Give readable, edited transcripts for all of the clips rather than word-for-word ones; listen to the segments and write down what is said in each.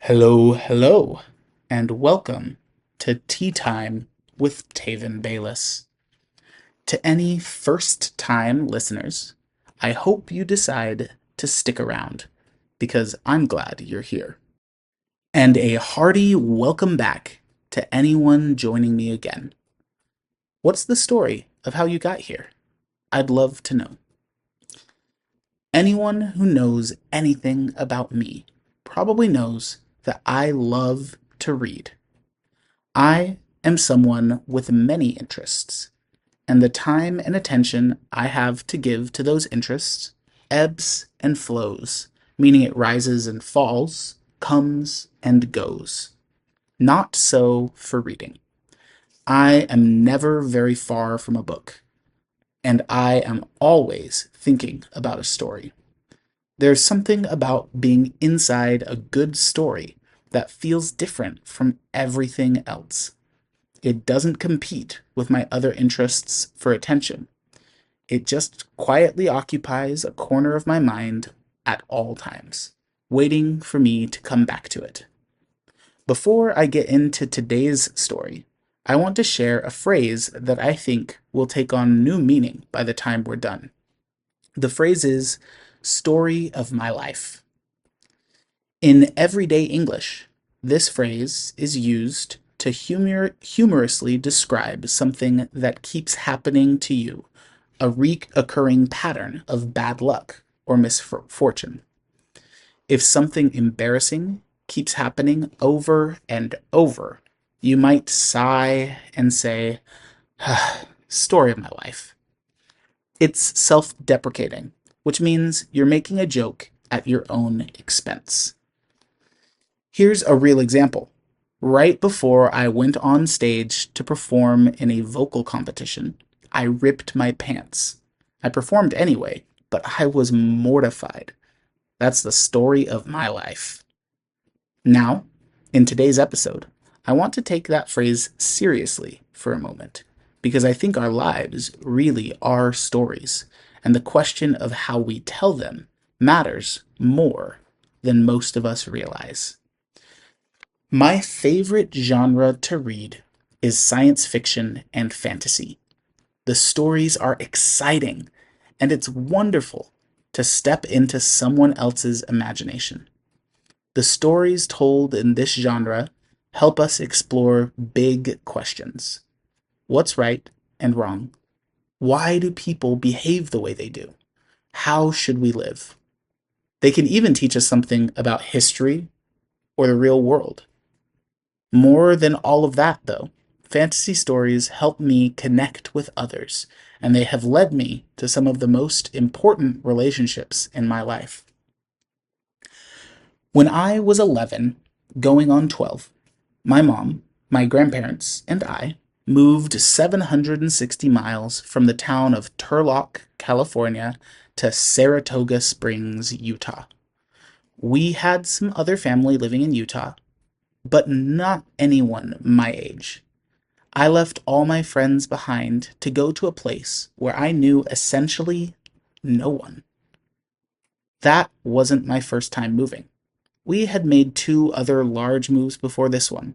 Hello, hello, and welcome to Tea Time with Tayvin Bayless. To any first-time listeners, I hope you decide to stick around because I'm glad you're here. And a hearty welcome back to anyone joining me again. What's the story of how you got here? I'd love to know. Anyone who knows anything about me probably knows that I love to read. I am someone with many interests, and the time and attention I have to give to those interests ebbs and flows, meaning it rises and falls, comes and goes. Not so for reading. I am never very far from a book, and I am always thinking about a story. There's something about being inside a good story that feels different from everything else. It doesn't compete with my other interests for attention. It just quietly occupies a corner of my mind at all times, waiting for me to come back to it. Before I get into today's story, I want to share a phrase that I think will take on new meaning by the time we're done. The phrase is story of my life. In everyday English, this phrase is used to humorously describe something that keeps happening to you, a recurring pattern of bad luck or misfortune. If something embarrassing keeps happening over and over, you might sigh and say, story of my life. It's self-deprecating, which means you're making a joke at your own expense. Here's a real example. Right before I went on stage to perform in a vocal competition, I ripped my pants. I performed anyway, but I was mortified. That's the story of my life. Now, in today's episode, I want to take that phrase seriously for a moment, because I think our lives really are stories, and the question of how we tell them matters more than most of us realize. My favorite genre to read is science fiction and fantasy. The stories are exciting, and it's wonderful to step into someone else's imagination. The stories told in this genre help us explore big questions. What's right and wrong? Why do people behave the way they do? How should we live? They can even teach us something about history or the real world. More than all of that, though, fantasy stories help me connect with others, and they have led me to some of the most important relationships in my life. When I was 11, going on 12, my mom, my grandparents, and I moved 760 miles from the town of Turlock, California, to Saratoga Springs, Utah. We had some other family living in Utah, but not anyone my age. I left all my friends behind to go to a place where I knew essentially no one. That wasn't my first time moving. We had made two other large moves before this one,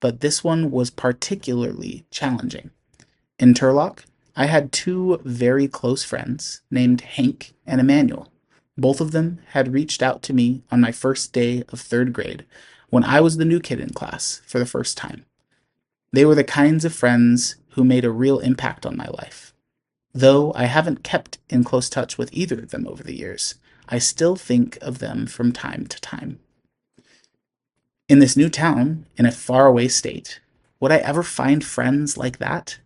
but this one was particularly challenging. In Turlock, I had two very close friends named Hank and Emmanuel. Both of them had reached out to me on my first day of third grade when I was the new kid in class for the first time. They were the kinds of friends who made a real impact on my life. Though I haven't kept in close touch with either of them over the years, I still think of them from time to time. In this new town, in a faraway state, would I ever find friends like that?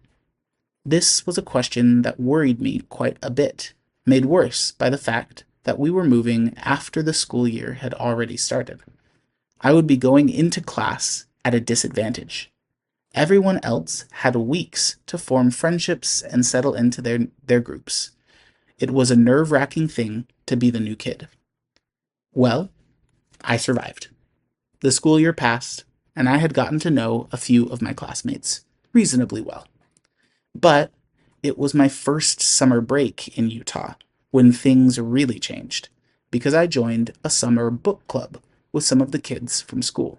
This was a question that worried me quite a bit, made worse by the fact that we were moving after the school year had already started. I would be going into class at a disadvantage. Everyone else had weeks to form friendships and settle into their groups. It was a nerve-wracking thing to be the new kid. Well, I survived. The school year passed, and I had gotten to know a few of my classmates reasonably well. But it was my first summer break in Utah when things really changed, because I joined a summer book club with some of the kids from school.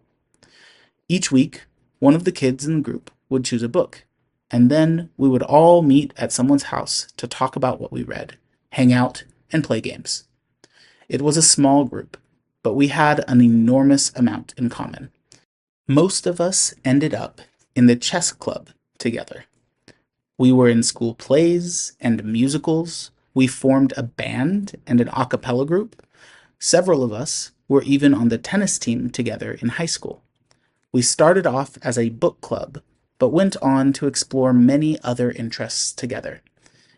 Each week, one of the kids in the group would choose a book, and then we would all meet at someone's house to talk about what we read, hang out, and play games. It was a small group, but we had an enormous amount in common. Most of us ended up in the chess club together. We were in school plays and musicals. We formed a band and an a cappella group. Several of us were even on the tennis team together in high school. We started off as a book club, but went on to explore many other interests together.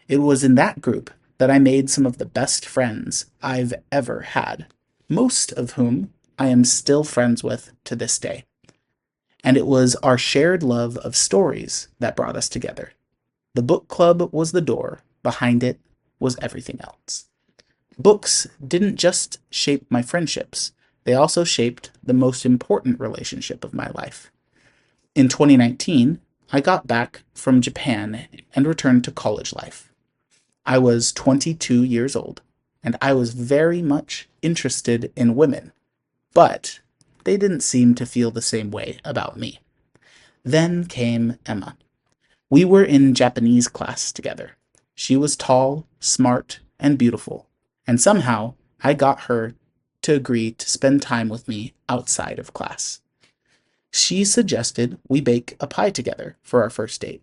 It was in that group that I made some of the best friends I've ever had, most of whom I am still friends with to this day. And it was our shared love of stories that brought us together. The book club was the door, behind it was everything else. Books didn't just shape my friendships, they also shaped the most important relationship of my life. In 2019, I got back from Japan and returned to college life. I was 22 years old, and I was very much interested in women, but they didn't seem to feel the same way about me. Then came Emma. We were in Japanese class together. She was tall, smart, and beautiful, and somehow I got her to agree to spend time with me outside of class. She suggested we bake a pie together for our first date.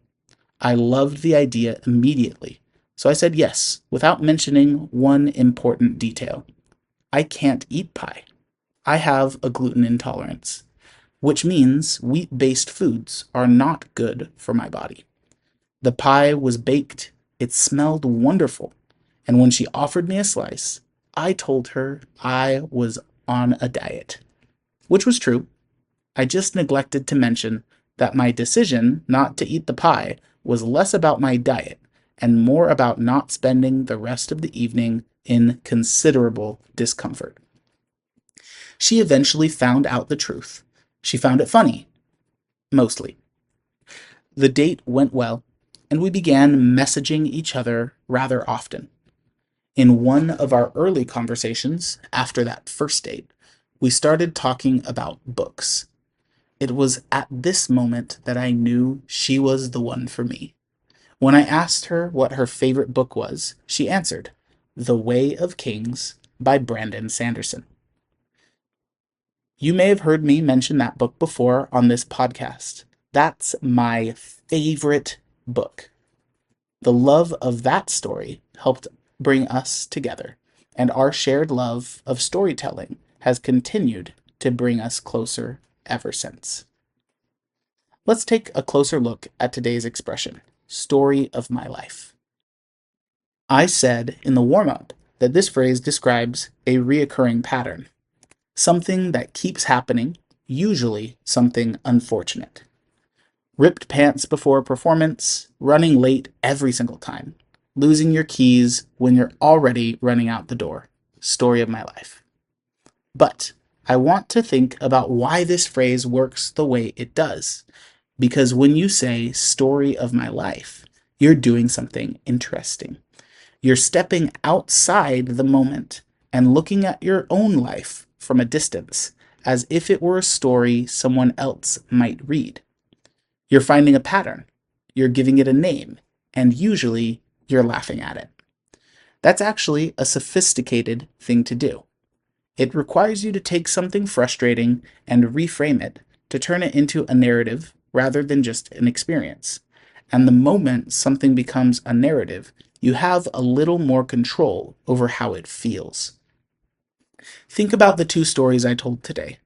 I loved the idea immediately, so I said yes, without mentioning one important detail. I can't eat pie. I have a gluten intolerance, which means wheat-based foods are not good for my body. The pie was baked, it smelled wonderful, and when she offered me a slice, I told her I was on a diet, which was true. I just neglected to mention that my decision not to eat the pie was less about my diet and more about not spending the rest of the evening in considerable discomfort. She eventually found out the truth. She found it funny, mostly. The date went well, and we began messaging each other rather often. In one of our early conversations, after that first date, we started talking about books. It was at this moment that I knew she was the one for me. When I asked her what her favorite book was, she answered, The Way of Kings by Brandon Sanderson. You may have heard me mention that book before on this podcast. That's my favorite book. The love of that story helped bring us together, and our shared love of storytelling has continued to bring us closer ever since. Let's take a closer look at today's expression, story of my life. I said in the warm-up that this phrase describes a reoccurring pattern, something that keeps happening, usually something unfortunate. Ripped pants before a performance, running late every single time, losing your keys when you're already running out the door. Story of my life. But I want to think about why this phrase works the way it does. Because when you say story of my life, you're doing something interesting. You're stepping outside the moment and looking at your own life from a distance, as if it were a story someone else might read. You're finding a pattern, you're giving it a name, and usually you're laughing at it. That's actually a sophisticated thing to do. It requires you to take something frustrating and reframe it to turn it into a narrative rather than just an experience. And the moment something becomes a narrative, you have a little more control over how it feels. Think about the two stories I told today.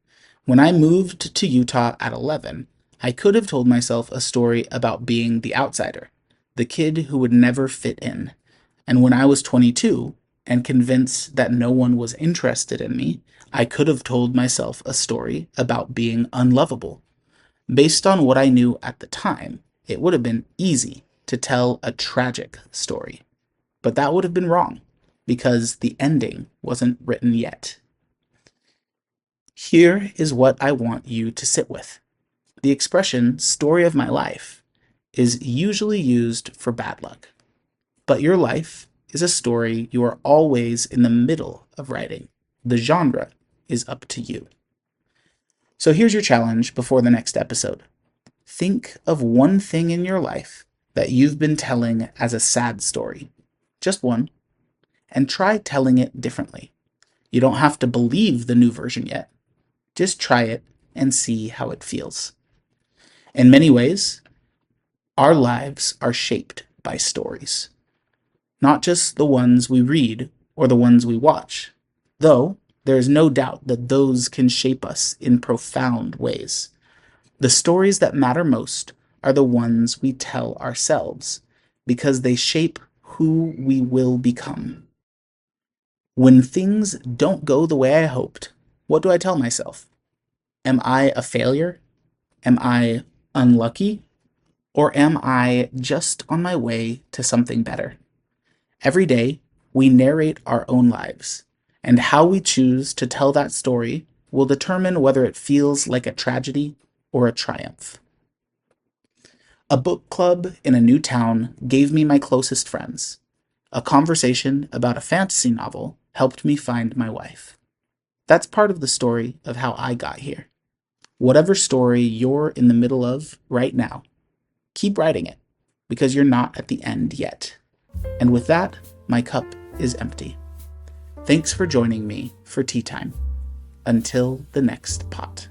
When I moved to Utah at 11, I could have told myself a story about being the outsider, the kid who would never fit in. And when I was 22 and convinced that no one was interested in me, I could have told myself a story about being unlovable. Based on what I knew at the time, it would have been easy to tell a tragic story. But that would have been wrong, because the ending wasn't written yet. Here is what I want you to sit with. The expression, story of my life, is usually used for bad luck. But your life is a story you are always in the middle of writing. The genre is up to you. So here's your challenge before the next episode. Think of one thing in your life that you've been telling as a sad story. Just one. And try telling it differently. You don't have to believe the new version yet. Just try it and see how it feels. In many ways, our lives are shaped by stories. Not just the ones we read or the ones we watch, though there is no doubt that those can shape us in profound ways. The stories that matter most are the ones we tell ourselves, because they shape who we will become. When things don't go the way I hoped, what do I tell myself? Am I a failure? Am I unlucky? Or am I just on my way to something better? Every day, we narrate our own lives, and how we choose to tell that story will determine whether it feels like a tragedy or a triumph. A book club in a new town gave me my closest friends. A conversation about a fantasy novel helped me find my wife. That's part of the story of how I got here. Whatever story you're in the middle of right now, keep writing it, because you're not at the end yet. And with that, my cup is empty. Thanks for joining me for tea time. Until the next pot.